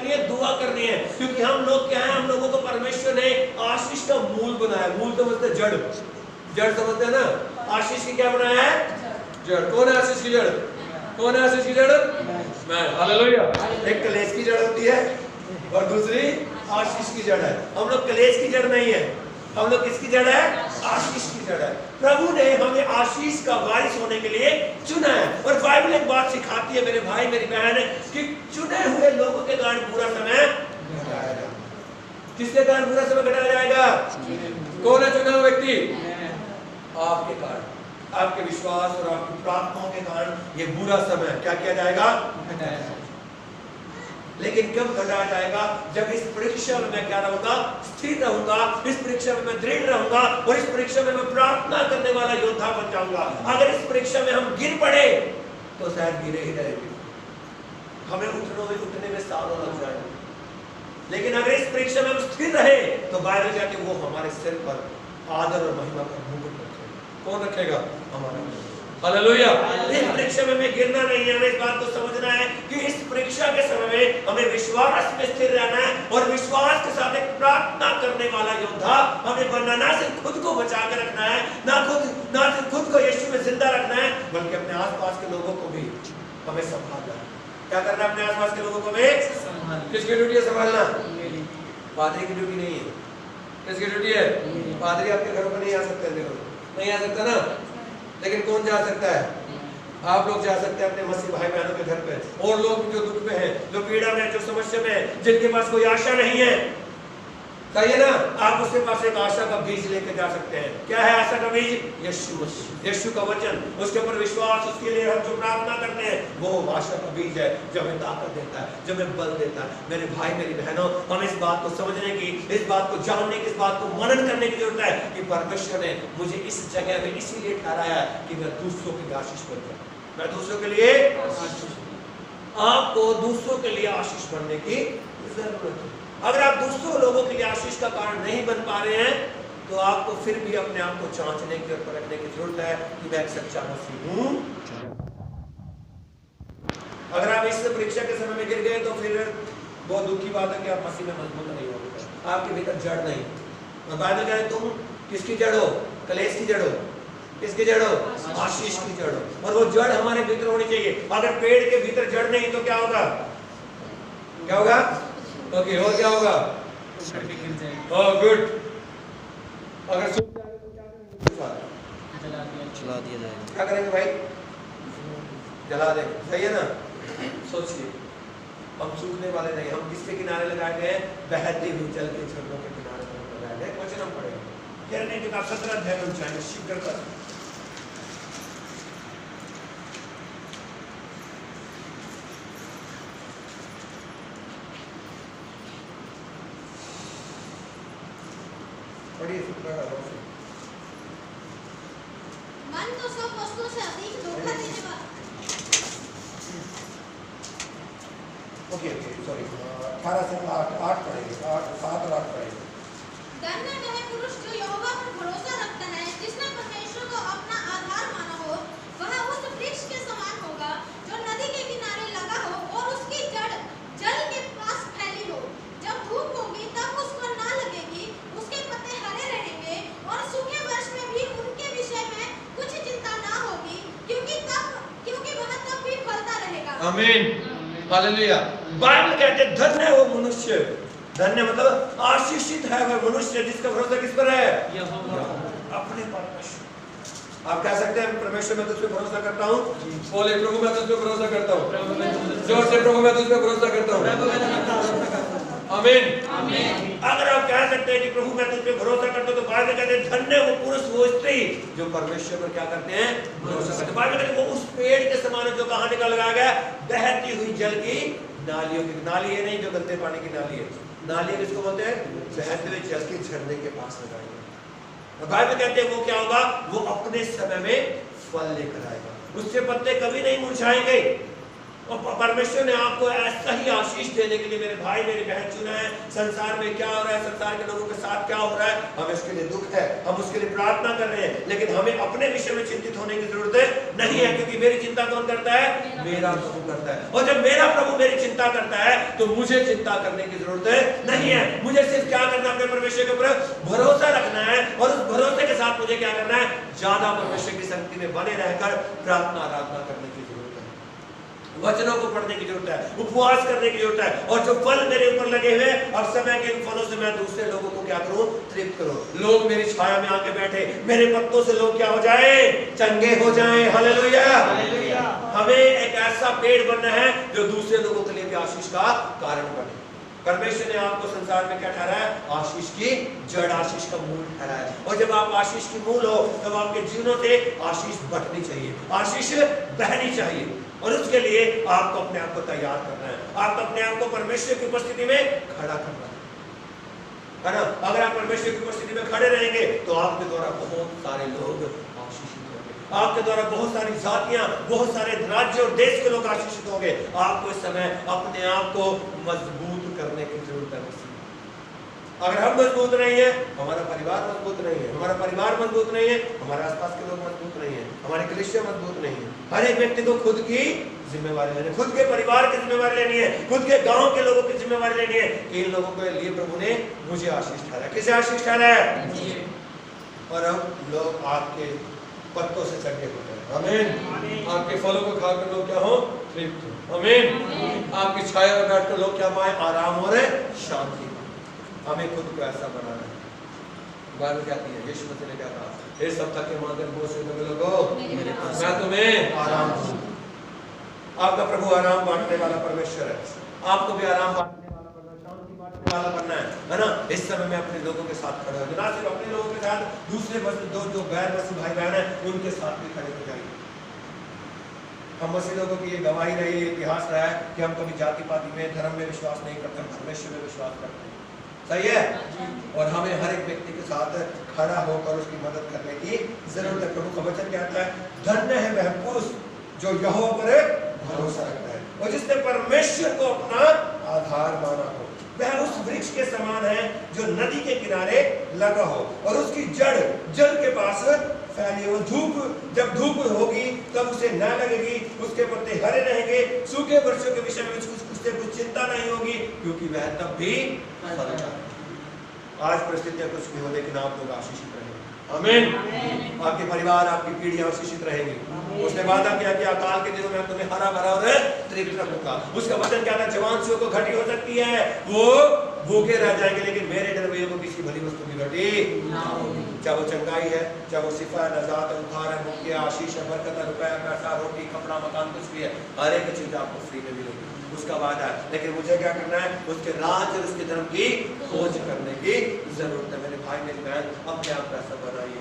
करनी है, दुआ करनी है, क्योंकि हम लोग क्या है, हम लोगों को परमेश्वर ने आशीष का मूल बनाया। मूल तो समझते हैं, जड़, जड़ समझते हैं ना। आशीष की क्या बनाया है? जड़। कौन है आशीष की जड़? कौन है आशीष की जड़? मैं। हालेलुया। एक कलेश की जड़ होती है और दूसरी आशीष की जड़ है। हम लोग कलेश की जड़ नहीं है, हम लोग किसकी जड़ है? आशीष की जड़ है। प्रभु ने हमें आशीष का वारिस होने के लिए चुना है। और बाइबल एक बात सिखाती है मेरे भाई मेरी बहन, कि चुने हुए लोगों के कारण बुरा समय घटाया। किसके कारण बुरा समय घटाया जाएगा? कौन है चुना हुआ व्यक्ति? आपके कारण, आपके विश्वास और आपकी प्रार्थनाओं के कारण ये बुरा समय क्या किया जाएगा? घटाया जाएगा। लेकिन कब घटाया जाएगा? जब इस परीक्षा में मैं क्या रहूंगा? स्थिर रहूंगा। इस परीक्षा में मैं दृढ़ रहूंगा और इस परीक्षा में मैं प्रार्थना करने वाला योद्धा बन जाऊंगा। अगर इस परीक्षा में हम गिर पड़े तो शायद गिरे ही रहेंगे, हमें उठने में सालों लग जाएंगे। लेकिन अगर इस परीक्षा में हम स्थिर रहे तो बाइबल कहती है वो हमारे सिर पर आदर और महिमा का मुकुट रखेगा। कौन रखेगा? हमारा। हालेलुया। इस परीक्षा में हमें गिरना नहीं है। हमें इस बात को समझना है कि इस परीक्षा के समय में हमें विश्वास में स्थिर रहना है और विश्वास के साथ एक प्रार्थना करने वाला योद्धा हमें बनना। ना सिर्फ खुद को बचा के रखना है, ना सिर्फ खुद को यीशु में जिंदा रखना है, बल्कि अपने आसपास के लोगों को भी हमें संभालना है। क्या करना है? अपने आसपास के लोगों को भी संभालना। किसकी ड्यूटी है संभालना? पादरी की ड्यूटी नहीं है। किसकी ड्यूटी है? पादरी आपके घरों पर नहीं आ सकते, नहीं आ सकता ना। लेकिन कौन जा सकता है? आप लोग जा सकते हैं अपने मसीह भाई बहनों के घर पे। और लोग जो दुख में हैं, जो पीड़ा में, जो समस्या में है, जिनके पास कोई आशा नहीं है, कहिए ना, आप उसके पास एक आशा का बीज लेके जा सकते हैं। क्या है आशा का बीज? यीशु, यीशु का वचन, उसके ऊपर विश्वास, उसके लिए हम जो प्रार्थना करते हैं वो आशा का बीज है जो हमें ताकत देता है, जो हमें बल देता है। मेरे भाई मेरी बहनों, हम इस बात को समझने की, इस बात को जानने की, इस बात को मनन करने की जरूरत है कि परमेश्वर ने मुझे इस जगह में इसीलिए ठहराया कि मैं दूसरों के लिए आशीष बन जाऊं। मैं दूसरों के लिए, आपको दूसरों के लिए आशीष बनने की जरूरत है। अगर आप दूसरों लोगों के लिए आशीष का कारण नहीं बन पा रहे हैं तो आपको फिर भी अपने आप को जांचने की और परखने की जरूरत है कि मैं एक सच्चा मसीह हूं। अगर आप इस परीक्षा के समय में गिर गए तो फिर बहुत दुख की बात है कि आप मसीह में मजबूत नहीं हो, आपके भीतर जड़ नहीं। और बाइबल कह रहे तुम किसकी जड़ हो? कलेश की जड़ हो। किसकी जड़ हो? आशीष की जड़ हो। और वो जड़ हमारे भीतर होनी चाहिए। अगर पेड़ के भीतर जड़ नहीं तो क्या होगा? क्या होगा? ओके, और क्या होगा? Oh good. अगर सूख जाए तो क्या करेंगे? जला दिया जाएगा। क्या करेंगे भाई? जला देंगे। सही है ना? सोचिए, हम सूखने वाले नहीं, हम किसके किनारे लगाए गए? बहती हुई जल के झरनों के किनारे लगाए गए। वचन हम पढ़ेंगे यिर्मयाह की किताब 17 अध्याय में जाएंगे शीघ्र कर। मन तो सब वस्तुओं से अधिक धोखा देने वाला। ओके सॉरी 18 से 8 पढ़ेंगे, 7 और 8 पढ़ेंगे। धन्य वह पुरुष जो यहोवा पर भरोसा रखता है, जिसने परमेश्वर को अपना आधार माना हो। वह उस वृक्ष के समान होगा जो नदी के किनारे लगा हो और उसकी जड़ जल के पास फैली हो। जब धूप होगी तब उसको ना लगेगी, उसके पत्ते हरे रहेंगे और सूखे वर्ष में भी उनके विषय में कुछ चिंता ना होगी, क्योंकि वह तब भी फलता रहेगा। आमीन, हालेलुया। बाइबल कहते हैं धन्य वो मनुष्य, धन्य मतलब आशीषित है वह मनुष्य जिसका भरोसा किस पर है? अपने परमेश्वर। आप कह सकते हैं परमेश्वर मैं तुझ पे भरोसा करता हूँ। बोले प्रभु मैं तुझ पे भरोसा करता हूँ। जोर से प्रभु मैं तुझ पे भरोसा करता हूँ। आमीन, आमीन। अगर आप कह सकते हैं कि प्रभु मैं तुझ पे भरोसा करता हूँ तो बाइबल कहते हैं धन्य वो पुरुष वो स्त्री जो परमेश्वर पर क्या करते हैं? भरोसा करते हैं। बाइबल कहते हैं वो उस पेड़ के समान जो कहाँ निकल लगाया गया? बहती हुई जल की नालियों की। नाली है नहीं जो गंदे पानी की नाली है, नाली किसको बोलते हैं? बहते हुए जल के झरने के पास लगाएंगे। बाइबल कहते हैं वो क्या होगा? वो अपने समय में फल लेकर आएगा, उसके पत्ते कभी नहीं मुरझाएंगे। और परमेश्वर ने आपको ऐसा ही आशीष देने के लिए मेरे भाई मेरी बहन चुना है। संसार में क्या हो रहा है, संसार के लोगों के साथ क्या हो रहा है, हमें उसके लिए दुख है, हम उसके लिए प्रार्थना कर रहे हैं, लेकिन हमें अपने विषय में चिंतित होने की जरूरत है। नहीं है, क्योंकि मेरी चिंता कौन करता है? मेरा प्रभु करता है। और जब मेरा प्रभु मेरी चिंता करता है तो मुझे चिंता करने की जरूरत नहीं है। मुझे सिर्फ क्या करना है? अपने परमेश्वर के ऊपर भरोसा रखना है, और उस भरोसे के साथ मुझे क्या करना है? ज्यादा परमेश्वर की संगति में बने रहकर प्रार्थना आराधना करने की जरूरत है, वचनों को पढ़ने की जरूरत है, उपवास करने की जरूरत है। और जो फल मेरे ऊपर लगे हुए, अब समय के इन फलों से मैं दूसरे लोगों को क्या करूं? तृप्त करूं। लोग मेरी छाया में आके बैठे, मेरे पत्तों से लोग क्या हो जाए? चंगे हो जाएं। हालेलुया। हमें एक ऐसा पेड़ बनना है जो दूसरे लोगों के लिए भी आशीष का कारण बने। परमेश्वर ने आपको संसार में क्या ठहराया? आशीष की जड़, आशीष का मूल ठहराया। और जब आप आशीष की मूल हो तब आपके जीवनों से आशीष बढ़नी चाहिए, आशीष बहनी चाहिए। और उसके लिए आपको अपने आप को तैयार करना है, आपको अपने आप को परमेश्वर की उपस्थिति में खड़ा करना है ना। अगर आप परमेश्वर की उपस्थिति में खड़े रहेंगे तो आपके द्वारा बहुत सारे लोग आशीषित होंगे, आपके द्वारा बहुत सारी जातियां, बहुत सारे राज्य और देश के लोग आशीषित होंगे। आपको इस समय अपने आप को मजबूत करने की जरूरत है। अगर हम मजबूत नहीं है, हमारा परिवार मजबूत नहीं है, हमारा परिवार मजबूत नहीं है, हमारे आसपास के लोग मजबूत नहीं है, हमारी कलीसिया मजबूत नहीं है। हर एक व्यक्ति को खुद की जिम्मेवारी लेनी है, खुद के परिवार की जिम्मेवारी लेनी है, खुद के गांव के लोगों की जिम्मेवारी लेनी है कि इन लोगों के लिए प्रभु ने मुझे आशीष ठहराया। किसे आशीष ठहराया? और अब लोग आपके पत्तों से चंगे हो जाए। आमीन। आपके फलों को खाकर लोग क्या हो? तृप्त हो। आमीन। आपकी छाया में बैठकर लोग क्या पाए? आराम और शांति। हमें खुद को ऐसा बनाना है। बाइबल कहती है, यीशु मसीह ने क्या कहा? हे सप्ताह के माध्यम से लोगों, मैं तुम्हें आराम दूंगा। आपका प्रभु आराम बांटने वाला परमेश्वर है। आपको भी आराम बांटने वाला बनना, शांति बांटने वाला बनना है ना। इस समय में अपने लोगों के साथ खड़े हो, ना सिर्फ अपने लोगों के साथ, दूसरे जो गैर मसीही भाई बहन है उनके साथ भी खड़े हो जाइए। हम मसीह लोगों की ये गवाही रही, इतिहास रहा है कि हम कभी जाति पाति में, धर्म में विश्वास नहीं करते, हम परमेश्वर में विश्वास करते हैं। सही है। और हमें हर एक व्यक्ति के साथ खड़ा होकर उसकी मदद करने की जरूरत है। प्रभु का वचन कहता है, धन्य है वह पुरुष जो यहोवा पर भरोसा रखता है और जिसने परमेश्वर को अपना आधार माना हो। वह उस वृक्ष के समान है जो नदी के किनारे लगा हो और उसकी जड़ जल के पास फैली हो। जब धूप होगी तब उसे न लगेगी, उसके पत्ते हरे रहेंगे, सूखे वृक्षों के विषय में उससे कुछ चिंता नहीं होगी, क्योंकि वह तब भी फलेगा। आज परिस्थितियां कुछ भी हो, लेकिन आप लोग आशीषित रहेंगे। आमीन। आपके परिवार, आपकी पीढ़ियां आशीषित रहेंगी। उसने वादा किया कि अकाल के दिनों में तुम्हें हरा भरा और तृप्त रखूंगा। उसका वचन क्या था? जवान सियों को घटी हो सकती है, वो भूखे रह जाएंगे, लेकिन मेरे डरवैयों को किसी भली वस्तु की घटी ना होगी। चाहे वो चंगाई है, चाहे वो सिफा है, नजात है, उद्धार है, मुक्ति है, आशीष है, बरकत है, रुपया, पैसा, रोटी, कपड़ा, मकान, कुछ भी है, हर एक चीज आपको फ्री में मिलेगी। उसका वादा है। लेकिन मुझे क्या करना है? उसके राज्य और उसके धर्म की खोज करने की जरूरत है। मेरे भाई मेरी बहन, अपने आप को ऐसा बनाइए,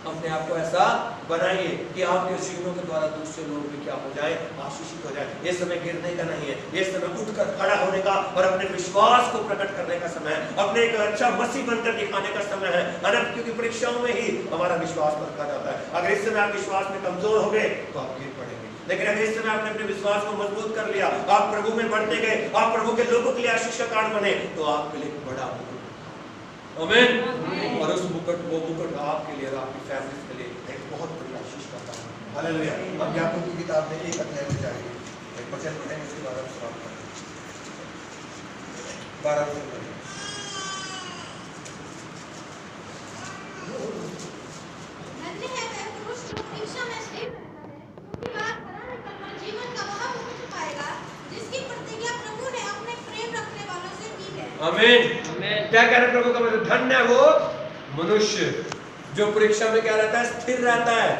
अपने आप को ऐसा बनाइए कि आपके जीवनों के द्वारा दूसरे लोग भी क्या हो जाए? आशीषित हो जाए। ये समय गिरने का नहीं है, ये समय उठकर खड़ा होने का और अपने विश्वास को प्रकट करने का समय है, अपने एक अच्छा मसीह बनकर दिखाने का समय है। क्योंकि परीक्षाओं में ही हमारा विश्वास परखा जाता है। अगर इस समय आप विश्वास में कमजोर हो गए तो आप गिर पड़ेंगे, लेकिन अगर इस समय आपने अपने विश्वास को मजबूत कर लिया, आप प्रभु में बढ़ते गए, आप प्रभु के लोगों के लिए आशीष का कारण बने, तो आपके लिए बड़ा मुकुट। आमीन। और उस मुकुट, वो मुकुट आपके लिए और आपकी फैमिली के लिए एक बहुत बड़ी आशीष का कारण है। हालेलुया। हम याकूब की किताब में 1 अध्याय में जाएंगे, एक वचन पढ़ेंगे, उसके बाद हम समाप्त करेंगे। 12 वचन पढ़ेंगे। धन्य है वह पुरुष जो परीक्षा में स्थिर रहता है, क्योंकि वह खरा निकलकर जीवन का वह मुकुट पाएगा जिसकी प्रतिज्ञा प्रभु ने अपने प्रेम रखने वालों से की है। आमीन। क्या कह रहे प्रभु का मतलब? धन्य है वो मनुष्य जो परीक्षा में क्या रहता है? स्थिर रहता है,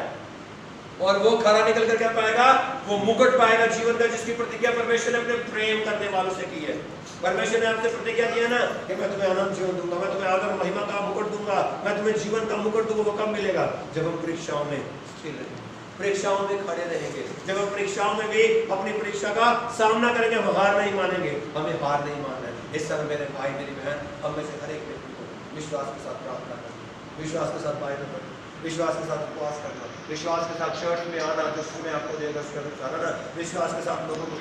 और वो खरा निकल कर क्या पाएगा? वो मुकुट पाएगा जीवन का, जिसकी प्रतिज्ञा परमेश्वर ने अपने प्रेम करने वालों से की है। परमेश्वर ने आपसे प्रतिज्ञा दिया ना कि मैं तुम्हें अनंत जीवन दूंगा, मैं तुम्हें आदर महिमा का मुकुट दूंगा, मैं तुम्हें जीवन का मुकुट दूंगा। वो कब मिलेगा? जब हम परीक्षाओं में स्थिर रहेंगे, परीक्षाओं में खड़े रहेंगे, जब हम परीक्षाओं में भी अपनी परीक्षा का सामना करेंगे। हम हार नहीं मानेंगे, हमें हार नहीं मानना है। इस समय मेरे भाई मेरी बहन, हम में से हर एक व्यक्ति को विश्वास के साथ प्रार्थना करना, विश्वास के साथ बाइबल पढ़ना, विश्वास के साथ उपवास करना, विश्वास के साथ चर्च में आना, जो समय आपको देगा उसके अनुसार आना, विश्वास के साथ लोगों को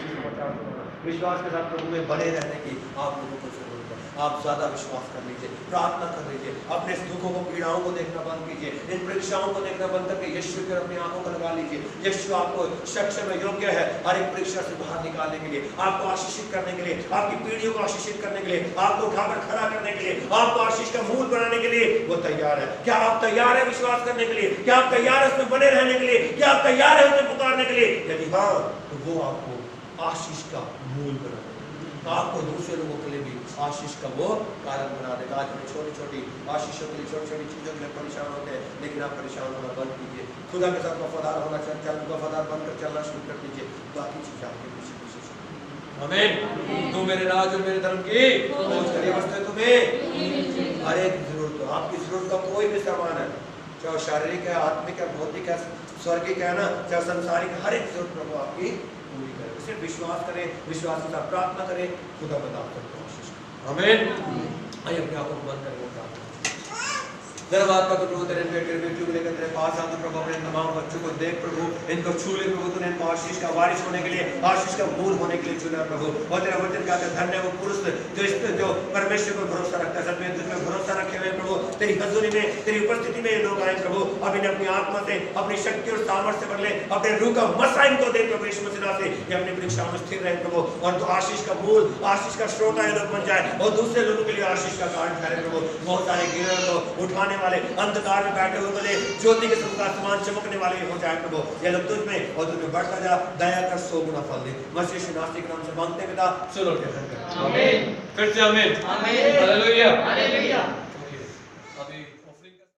विश्वास के साथ प्रभु में बने रहने की आप लोगों को जरूरत है। आप ज्यादा विश्वास कर लीजिए, प्रार्थना कर लीजिए, अपने दुखों को पीड़ाओं को देखना बंद कीजिए, इन परीक्षाओं को देखना बंद करके यीशु पर अपनी आंखों को लगा लीजिए। यीशु आपको सक्षम योग्य है हर एक परीक्षा से बाहर निकालने के लिए, आपको आशीषित करने के लिए, आपकी पीढ़ियों को आशीषित करने के लिए, आपको उठाकर खड़ा करने के लिए, आपको आशीष का मूल बनाने के लिए वो तैयार है। क्या आप तैयार है विश्वास करने के लिए? क्या आप तैयार है उसमें बने रहने के लिए? क्या आप तैयार है उसे पुकारने के लिए? यदि हाँ, तो वो आपको आशीष का मूल बना देगा, आपको दूसरे लोगों के लिए भी आशीष का वो कारण बना देगा। आज हमें छोटी छोटी आशीषों के लिए, छोटी छोटी चीजों के लिए परेशान होते हैं, लेकिन आप परेशान होना बंद कीजिए, खुदा के साथ वफादार होना वफादार बनकर चलना शुरू कर दीजिए, बाकी चीजें आपके पीछे पीछे। आमीन। तू मेरे राज और मेरे धर्म की खोज करिए, वस्तु तुम्हें हर एक जरूरत हो, आपकी जरूरत का कोई भी सामान है, चाहे शारीरिक है, आत्मिक है, भौतिक है, स्वर्गिक है ना, चाहे संसारिक, हर एक जरूरत प्रभु आपकी पूरी करे। सिर्फ विश्वास करें, विश्वास के साथ प्रार्थना करें, खुदा बता सकते आशीष। आमीन। आइए अपने आप को बंद करें, धन्यवाद का प्रभु तेरे बेटियों को लेकर तेरे पास आते प्रभु, अपने तमाम बच्चों को देख प्रभु, इनको छू ले प्रभु, तूने इनको आशीष का वारिस होने के लिए, आशीष का मूल होने के लिए चुना प्रभु। और तेरा वचन कहता है धन्य वो पुरुष जो परमेश्वर पर भरोसा रखता है, सच में तुझमें भरोसा रखे हुए प्रभु, तेरी हजूरी में, तेरी उपस्थिति में ये लोग आए प्रभु। अब इन्हें अपनी आत्मा से, अपनी शक्ति और सामर्थ्य से बदले, अपने रूह का मसा इनको दे प्रभु यीशु मसीह से, ये अपनी परीक्षा में स्थिर रहे प्रभु, और तो आशीष का मूल, आशीष का श्रोता ये लोग बन जाए और दूसरे लोगों के लिए आशीष का कारण ठहरे प्रभु। बहुत सारे गिरोह को उठाने वाले, अंधकार में बैठे हुए बोले ज्योति के समान आसमान चमकने वाले हो जाए प्रभु। ये लोग तुझ में और तुझ में बढ़ता जा, दया कर 100 गुना फल दे। मसीह यीशु नासरी के नाम से मांगते पिता, सुनो। आमीन। फिर से आमीन। हालेलुया।